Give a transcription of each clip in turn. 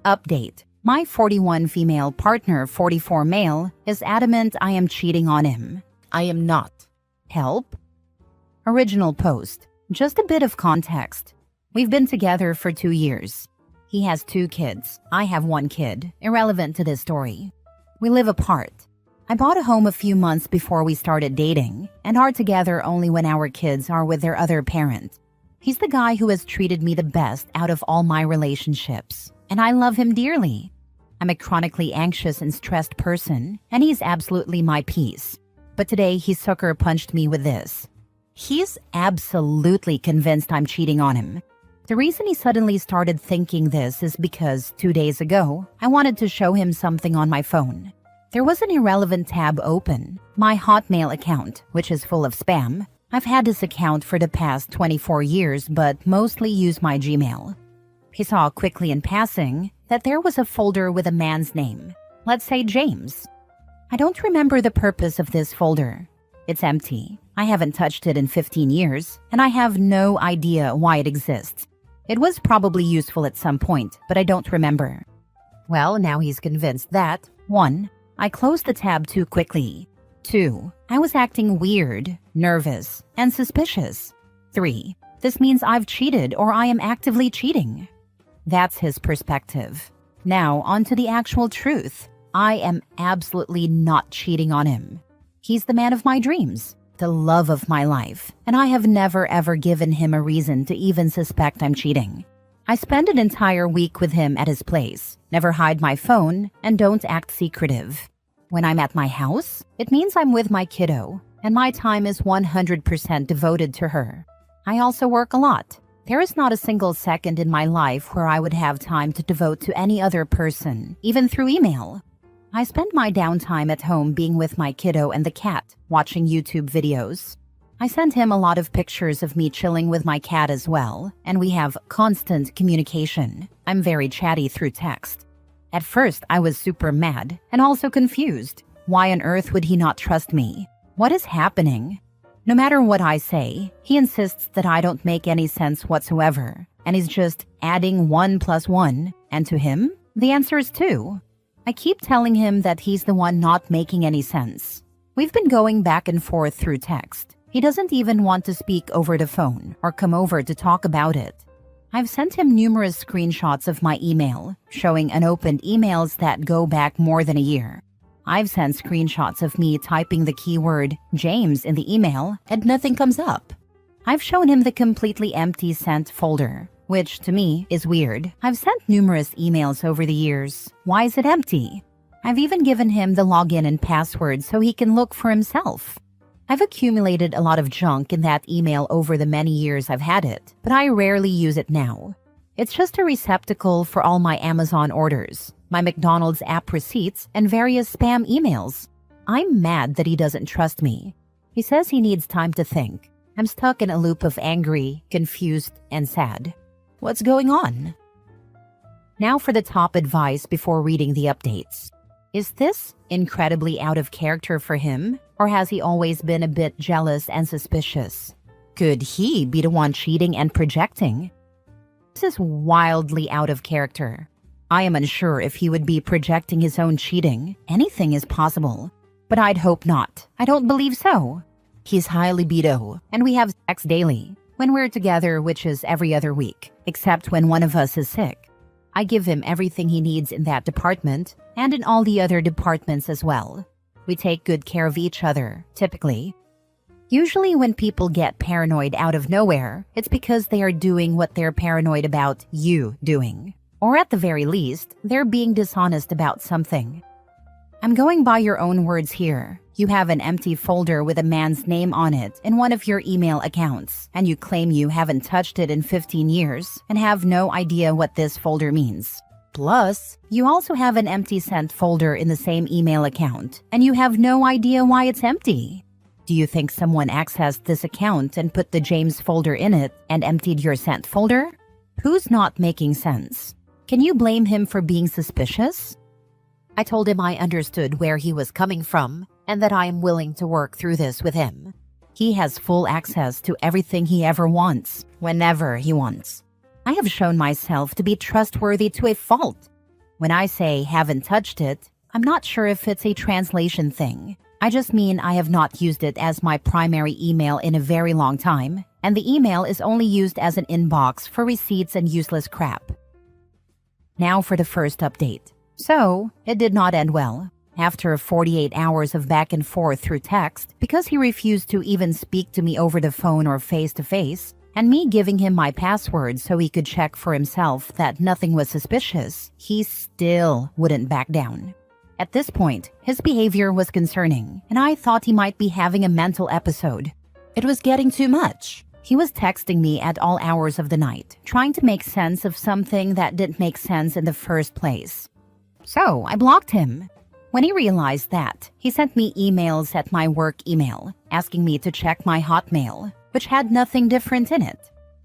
Update. My 41 female partner, 44 male, is adamant I am cheating on him. I am not. Help? Original post. Just a bit of context. We've been together for 2 years. He has 2 kids. I have 1 kid, irrelevant to this story. We live apart. I bought a home a few months before we started dating and are together only when our kids are with their other parent. He's the guy who has treated me the best out of all my relationships, and I love him dearly. I'm a chronically anxious and stressed person, and he's absolutely my peace. But today he sucker punched me with this. He's absolutely convinced I'm cheating on him. The reason he suddenly started thinking this is because 2 days ago, I wanted to show him something on my phone. There was an irrelevant tab open, my Hotmail account, which is full of spam. I've had this account for the past 24 years, but mostly use my Gmail. He saw quickly in passing that there was a folder with a man's name. Let's say James. I don't remember the purpose of this folder. It's empty. I haven't touched it in 15 years, and I have no idea why it exists. It was probably useful at some point, but I don't remember. Well, now he's convinced that 1. I closed the tab too quickly. 2. I was acting weird, nervous, and suspicious. 3. This means I've cheated or I am actively cheating. That's his perspective. Now, on to the actual truth. I am absolutely not cheating on him. He's the man of my dreams, the love of my life, and I have never ever given him a reason to even suspect I'm cheating. I spend an entire week with him at his place, never hide my phone, and don't act secretive. When I'm at my house, it means I'm with my kiddo, and my time is 100% devoted to her. I also work a lot. There is not a single second in my life where I would have time to devote to any other person, even through email. I spend my downtime at home being with my kiddo and the cat, watching YouTube videos. I send him a lot of pictures of me chilling with my cat as well, and we have constant communication. I'm very chatty through text. At first, I was super mad and also confused. Why on earth would he not trust me? What is happening? No matter what I say, he insists that I don't make any sense whatsoever, and is just adding 1 plus 1, and to him, the answer is 2. I keep telling him that he's the one not making any sense. We've been going back and forth through text. He doesn't even want to speak over the phone or come over to talk about it. I've sent him numerous screenshots of my email, showing unopened emails that go back more than a year. I've sent screenshots of me typing the keyword James in the email and nothing comes up. I've shown him the completely empty sent folder, which to me is weird. I've sent numerous emails over the years. Why is it empty? I've even given him the login and password so he can look for himself. I've accumulated a lot of junk in that email over the many years I've had it, but I rarely use it now. It's just a receptacle for all my Amazon orders, my McDonald's app receipts, and various spam emails. I'm mad that he doesn't trust me. He says he needs time to think. I'm stuck in a loop of angry, confused, and sad. What's going on? Now for the top advice before reading the updates. Is this incredibly out of character for him, or has he always been a bit jealous and suspicious? Could he be the one cheating and projecting? This is wildly out of character. I am unsure if he would be projecting his own cheating. Anything is possible. But I'd hope not. I don't believe so. He's high libido, and we have sex daily, when we're together, which is every other week, except when one of us is sick. I give him everything he needs in that department, and in all the other departments as well. We take good care of each other, typically. Usually when people get paranoid out of nowhere, it's because they are doing what they're paranoid about you doing. Or at the very least, they're being dishonest about something. I'm going by your own words here. You have an empty folder with a man's name on it in one of your email accounts, and you claim you haven't touched it in 15 years and have no idea what this folder means. Plus, you also have an empty sent folder in the same email account, and you have no idea why it's empty. Do you think someone accessed this account and put the James folder in it and emptied your sent folder? Who's not making sense? Can you blame him for being suspicious? I told him I understood where he was coming from and that I am willing to work through this with him. He has full access to everything he ever wants, whenever he wants. I have shown myself to be trustworthy to a fault. When I say haven't touched it, I'm not sure if it's a translation thing. I just mean I have not used it as my primary email in a very long time, and the email is only used as an inbox for receipts and useless crap. Now for the first update. So, it did not end well. After 48 hours of back and forth through text, because he refused to even speak to me over the phone or face-to-face, and me giving him my password so he could check for himself that nothing was suspicious, he still wouldn't back down. At this point, his behavior was concerning, and I thought he might be having a mental episode. It was getting too much. He was texting me at all hours of the night, trying to make sense of something that didn't make sense in the first place. So, I blocked him. When he realized that, he sent me emails at my work email, asking me to check my Hotmail, which had nothing different in it.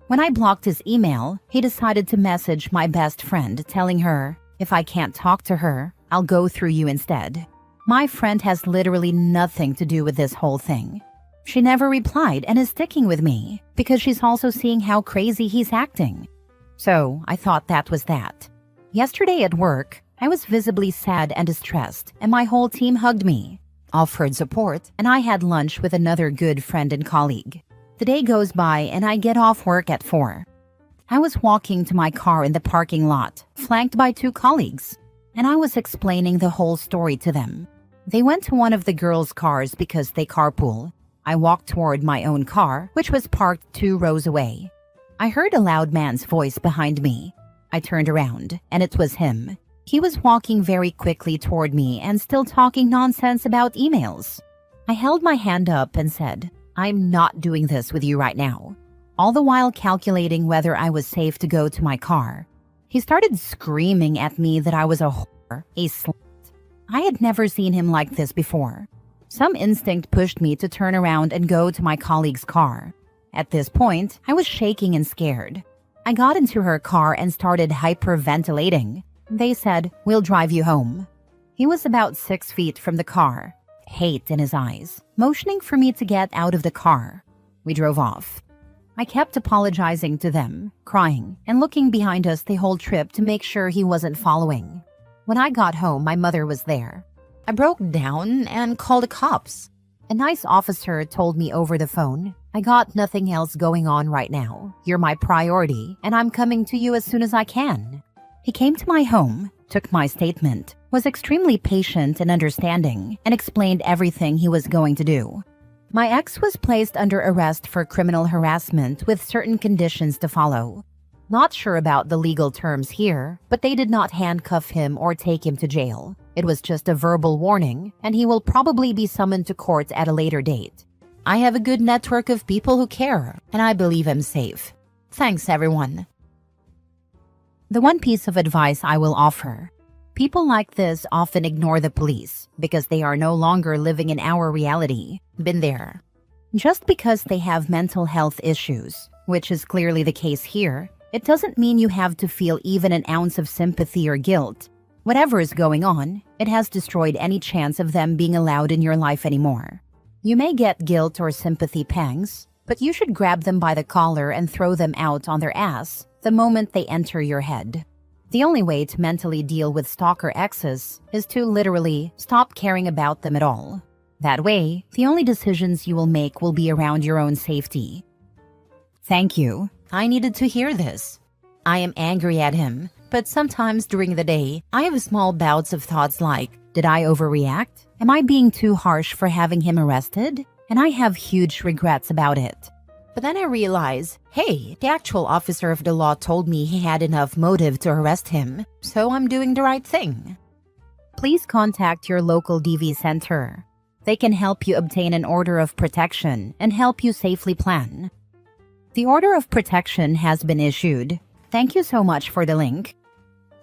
When I blocked his email, he decided to message my best friend, telling her, if I can't talk to her, I'll go through you instead. My friend has literally nothing to do with this whole thing. She never replied and is sticking with me, because she's also seeing how crazy he's acting. So, I thought that was that. Yesterday at work, I was visibly sad and distressed, and my whole team hugged me, offered support, and I had lunch with another good friend and colleague. The day goes by and I get off work at 4. I was walking to my car in the parking lot, flanked by 2 colleagues, and I was explaining the whole story to them. They went to one of the girls' cars because they carpool. I walked toward my own car, which was parked 2 rows away. I heard a loud man's voice behind me. I turned around, and it was him. He was walking very quickly toward me and still talking nonsense about emails. I held my hand up and said, I'm not doing this with you right now, all the while calculating whether I was safe to go to my car. He started screaming at me that I was a whore, a slut. I had never seen him like this before. Some instinct pushed me to turn around and go to my colleague's car. At this point, I was shaking and scared. I got into her car and started hyperventilating. They said, we'll drive you home. He was about 6 feet from the car, hate in his eyes, motioning for me to get out of the car. We drove off. I kept apologizing to them, crying, and looking behind us the whole trip to make sure he wasn't following. When I got home, my mother was there. I broke down and called the cops. A nice officer told me over the phone, I got nothing else going on right now. You're my priority, and I'm coming to you as soon as I can. He came to my home, took my statement, was extremely patient and understanding, and explained everything he was going to do. My ex was placed under arrest for criminal harassment with certain conditions to follow. Not sure about the legal terms here, but they did not handcuff him or take him to jail. It was just a verbal warning, and he will probably be summoned to court at a later date. I have a good network of people who care, and I believe I'm safe. Thanks, everyone. The one piece of advice I will offer: people like this often ignore the police because they are no longer living in our reality. Been there. Just because they have mental health issues, which is clearly the case here, it doesn't mean you have to feel even an ounce of sympathy or guilt. Whatever is going on, it has destroyed any chance of them being allowed in your life anymore. You may get guilt or sympathy pangs, but you should grab them by the collar and throw them out on their ass the moment they enter your head. The only way to mentally deal with stalker exes is to literally stop caring about them at all. That way, the only decisions you will make will be around your own safety. Thank you. I needed to hear this. I am angry at him, but sometimes during the day, I have small bouts of thoughts like, did I overreact? Am I being too harsh for having him arrested? And I have huge regrets about it. But then I realize, hey, the actual officer of the law told me he had enough motive to arrest him, so I'm doing the right thing. Please contact your local DV center. They can help you obtain an order of protection and help you safely plan. The order of protection has been issued. Thank you so much for the link.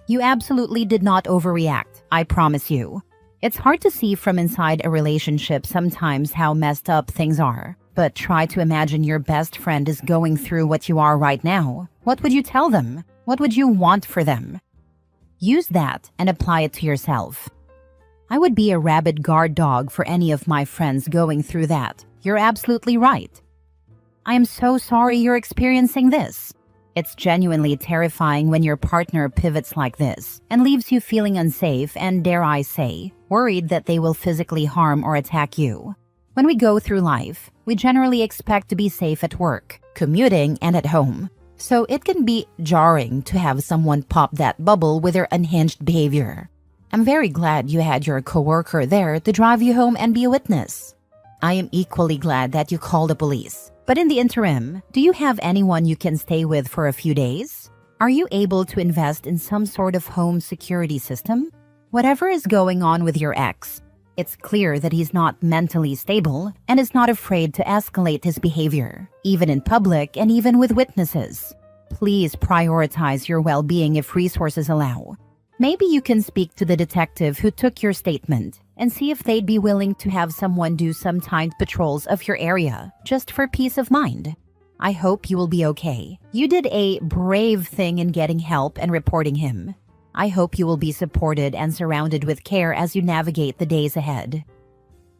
You absolutely did not overreact, I promise you. It's hard to see from inside a relationship sometimes how messed up things are. But try to imagine your best friend is going through what you are right now. What would you tell them? What would you want for them? Use that and apply it to yourself. I would be a rabid guard dog for any of my friends going through that. You're absolutely right. I am so sorry you're experiencing this. It's genuinely terrifying when your partner pivots like this and leaves you feeling unsafe and, dare I say, worried that they will physically harm or attack you. When we go through life, we generally expect to be safe at work, commuting, and at home. So it can be jarring to have someone pop that bubble with their unhinged behavior. I'm very glad you had your coworker there to drive you home and be a witness. I am equally glad that you called the police. But in the interim, do you have anyone you can stay with for a few days? Are you able to invest in some sort of home security system? Whatever is going on with your ex, it's clear that he's not mentally stable and is not afraid to escalate his behavior, even in public and even with witnesses. Please prioritize your well-being if resources allow. Maybe you can speak to the detective who took your statement and see if they'd be willing to have someone do some timed patrols of your area, just for peace of mind. I hope you will be okay. You did a brave thing in getting help and reporting him. I hope you will be supported and surrounded with care as you navigate the days ahead.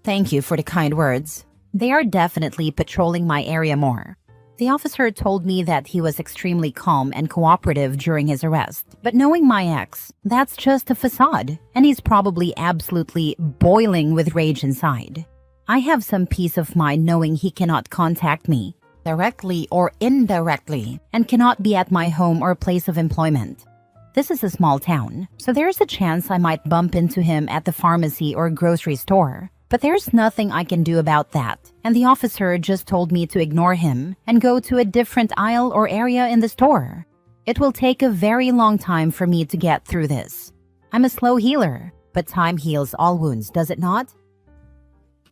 Thank you for the kind words. They are definitely patrolling my area more. The officer told me that he was extremely calm and cooperative during his arrest. But knowing my ex, that's just a facade, and he's probably absolutely boiling with rage inside. I have some peace of mind knowing he cannot contact me, directly or indirectly, and cannot be at my home or place of employment. This is a small town, so there's a chance I might bump into him at the pharmacy or grocery store. But there's nothing I can do about that, and the officer just told me to ignore him and go to a different aisle or area in the store. It will take a very long time for me to get through this. I'm a slow healer, but time heals all wounds, does it not?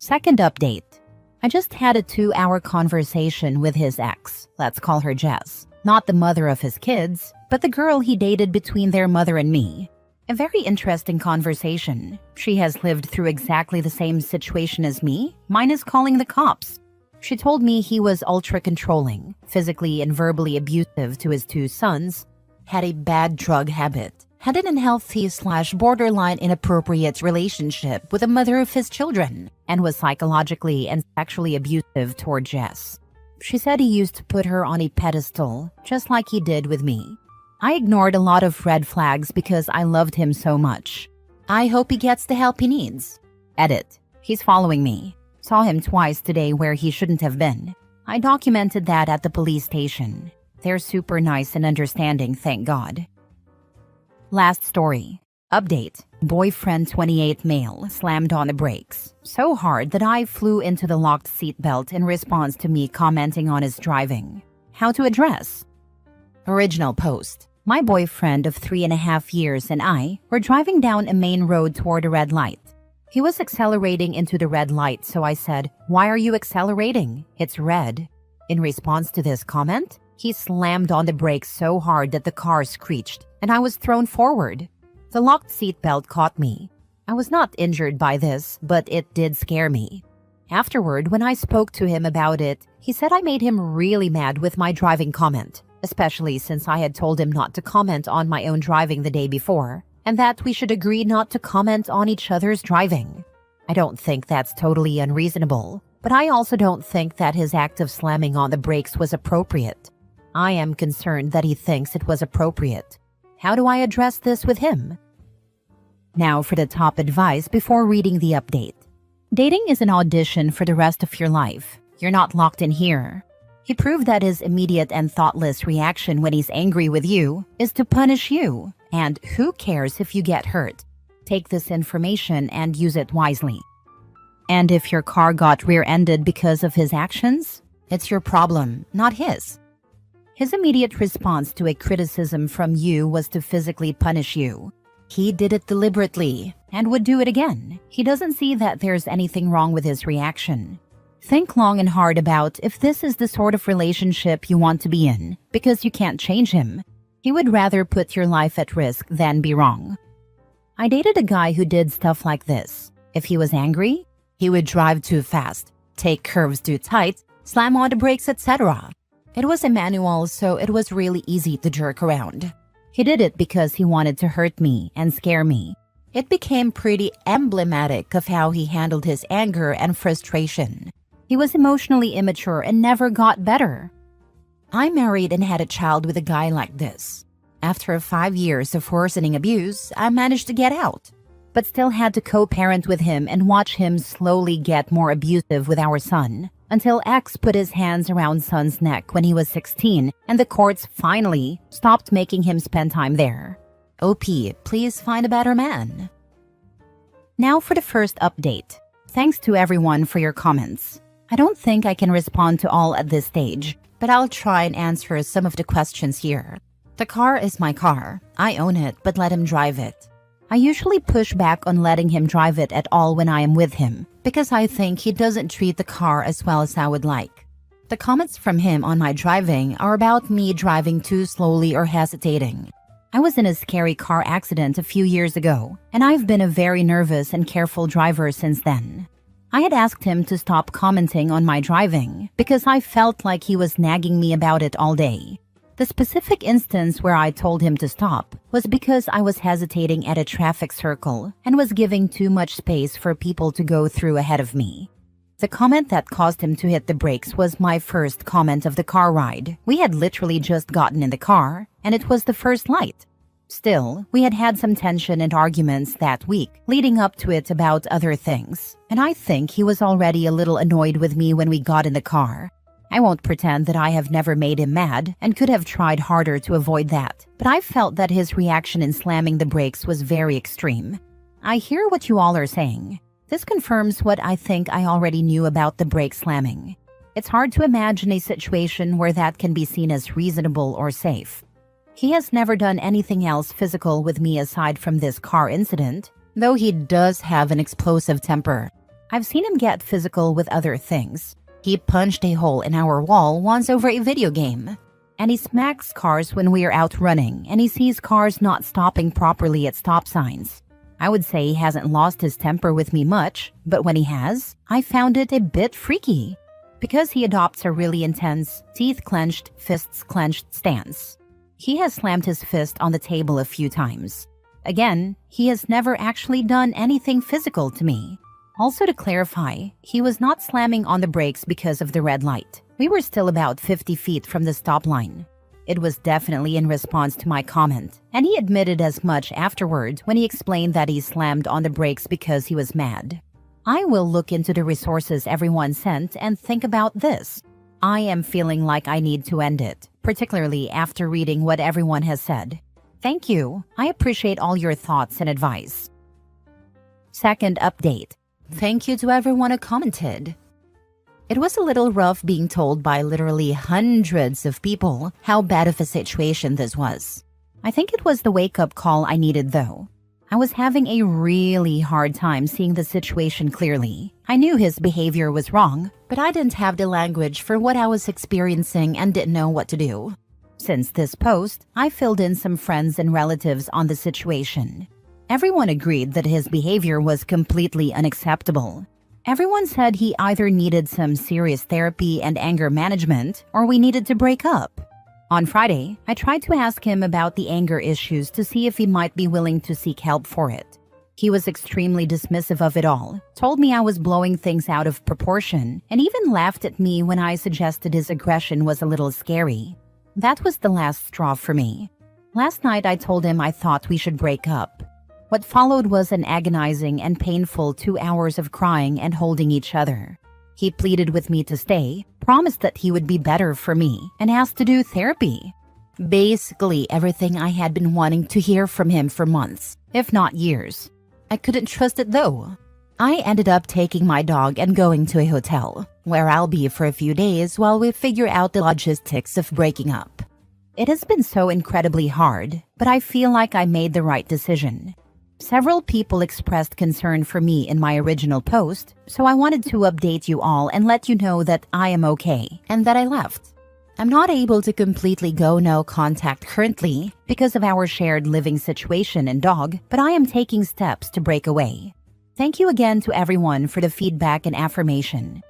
Second update. I just had a 2-hour conversation with his ex, let's call her Jess, not the mother of his kids, but the girl he dated between their mother and me. A very interesting conversation. She has lived through exactly the same situation as me, minus calling the cops. She told me he was ultra-controlling, physically and verbally abusive to his 2 sons, had a bad drug habit, had an unhealthy/borderline inappropriate relationship with the mother of his children, and was psychologically and sexually abusive toward Jess. She said he used to put her on a pedestal, just like he did with me. I ignored a lot of red flags because I loved him so much. I hope he gets the help he needs. Edit. He's following me. Saw him twice today where he shouldn't have been. I documented that at the police station. They're super nice and understanding, thank God. Last story. Update. Boyfriend 28 male slammed on the brakes so hard that I flew into the locked seatbelt in response to me commenting on his driving. How to address? Original post. My boyfriend of 3.5 years and I were driving down a main road toward a red light. He was accelerating into the red light, so I said, "Why are you accelerating? It's red." In response to this comment, he slammed on the brakes so hard that the car screeched, and I was thrown forward. The locked seatbelt caught me. I was not injured by this, but it did scare me. Afterward, when I spoke to him about it, he said I made him really mad with my driving comment, especially since I had told him not to comment on my own driving the day before, and that we should agree not to comment on each other's driving. I don't think that's totally unreasonable, but I also don't think that his act of slamming on the brakes was appropriate. I am concerned that he thinks it was appropriate. How do I address this with him? Now for the top advice before reading the update. Dating is an audition for the rest of your life. You're not locked in here. He proved that his immediate and thoughtless reaction when he's angry with you is to punish you. And who cares if you get hurt? Take this information and use it wisely. And if your car got rear-ended because of his actions, it's your problem, not his. His immediate response to a criticism from you was to physically punish you. He did it deliberately and would do it again. He doesn't see that there's anything wrong with his reaction. Think long and hard about if this is the sort of relationship you want to be in, because you can't change him. He would rather put your life at risk than be wrong. I dated a guy who did stuff like this. If he was angry, he would drive too fast, take curves too tight, slam on the brakes, etc. It was a manual, so it was really easy to jerk around. He did it because he wanted to hurt me and scare me. It became pretty emblematic of how he handled his anger and frustration. He was emotionally immature and never got better. I'm married and had a child with a guy like this. After 5 years of worsening abuse, I managed to get out, but still had to co-parent with him and watch him slowly get more abusive with our son, until X put his hands around son's neck when he was 16 and the courts finally stopped making him spend time there. OP, please find a better man. Now for the first update. Thanks to everyone for your comments. I don't think I can respond to all at this stage, but I'll try and answer some of the questions here. The car is my car. I own it, but let him drive it. I usually push back on letting him drive it at all when I am with him, because I think he doesn't treat the car as well as I would like. The comments from him on my driving are about me driving too slowly or hesitating. I was in a scary car accident a few years ago, and I've been a very nervous and careful driver since then. I had asked him to stop commenting on my driving because I felt like he was nagging me about it all day. The specific instance where I told him to stop was because I was hesitating at a traffic circle and was giving too much space for people to go through ahead of me. The comment that caused him to hit the brakes was my first comment of the car ride. We had literally just gotten in the car, and it was the first light. Still, we had had some tension and arguments that week leading up to it about other things, and I think he was already a little annoyed with me when we got in the car. I won't pretend that I have never made him mad and could have tried harder to avoid that, but I felt that his reaction in slamming the brakes was very extreme. I hear what you all are saying. This confirms what I think I already knew about the brake slamming. It's hard to imagine a situation where that can be seen as reasonable or safe. He has never done anything else physical with me aside from this car incident, though he does have an explosive temper. I've seen him get physical with other things. He punched a hole in our wall once over a video game. And he smacks cars when we are out running, and he sees cars not stopping properly at stop signs. I would say he hasn't lost his temper with me much, but when he has, I found it a bit freaky. Because he adopts a really intense, teeth clenched, fists clenched stance. He has slammed his fist on the table a few times. Again, he has never actually done anything physical to me. Also to clarify, he was not slamming on the brakes because of the red light. We were still about 50 feet from the stop line. It was definitely in response to my comment, and he admitted as much afterward when he explained that he slammed on the brakes because he was mad. I will look into the resources everyone sent and think about this. I am feeling like I need to end it, particularly after reading what everyone has said. Thank you. I appreciate all your thoughts and advice. Second update. Thank you to everyone who commented. It was a little rough being told by literally hundreds of people how bad of a situation this was. I think it was the wake-up call I needed though. I was having a really hard time seeing the situation clearly. I knew his behavior was wrong, but I didn't have the language for what I was experiencing and didn't know what to do. Since this post, I filled in some friends and relatives on the situation. Everyone agreed that his behavior was completely unacceptable. Everyone said he either needed some serious therapy and anger management, or we needed to break up. On Friday, I tried to ask him about the anger issues to see if he might be willing to seek help for it. He was extremely dismissive of it all, told me I was blowing things out of proportion, and even laughed at me when I suggested his aggression was a little scary. That was the last straw for me. Last night I told him I thought we should break up. What followed was an agonizing and painful 2 hours of crying and holding each other. He pleaded with me to stay, promised that he would be better for me, and asked to do therapy. Basically everything I had been wanting to hear from him for months, if not years. I couldn't trust it though. I ended up taking my dog and going to a hotel, where I'll be for a few days while we figure out the logistics of breaking up. It has been so incredibly hard, but I feel like I made the right decision. Several people expressed concern for me in my original post, so I wanted to update you all and let you know that I am okay and that I left. I'm not able to completely go no contact currently because of our shared living situation and dog, but I am taking steps to break away. Thank you again to everyone for the feedback and affirmation.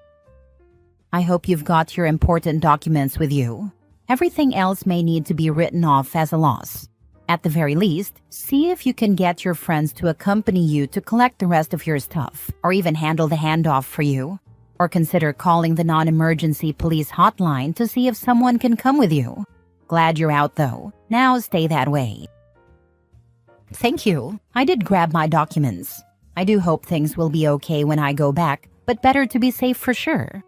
I hope you've got your important documents with you. Everything else may need to be written off as a loss. At the very least, see if you can get your friends to accompany you to collect the rest of your stuff, or even handle the handoff for you. Or consider calling the non-emergency police hotline to see if someone can come with you. Glad you're out though. Now stay that way. Thank you. I did grab my documents. I do hope things will be okay when I go back, but better to be safe for sure.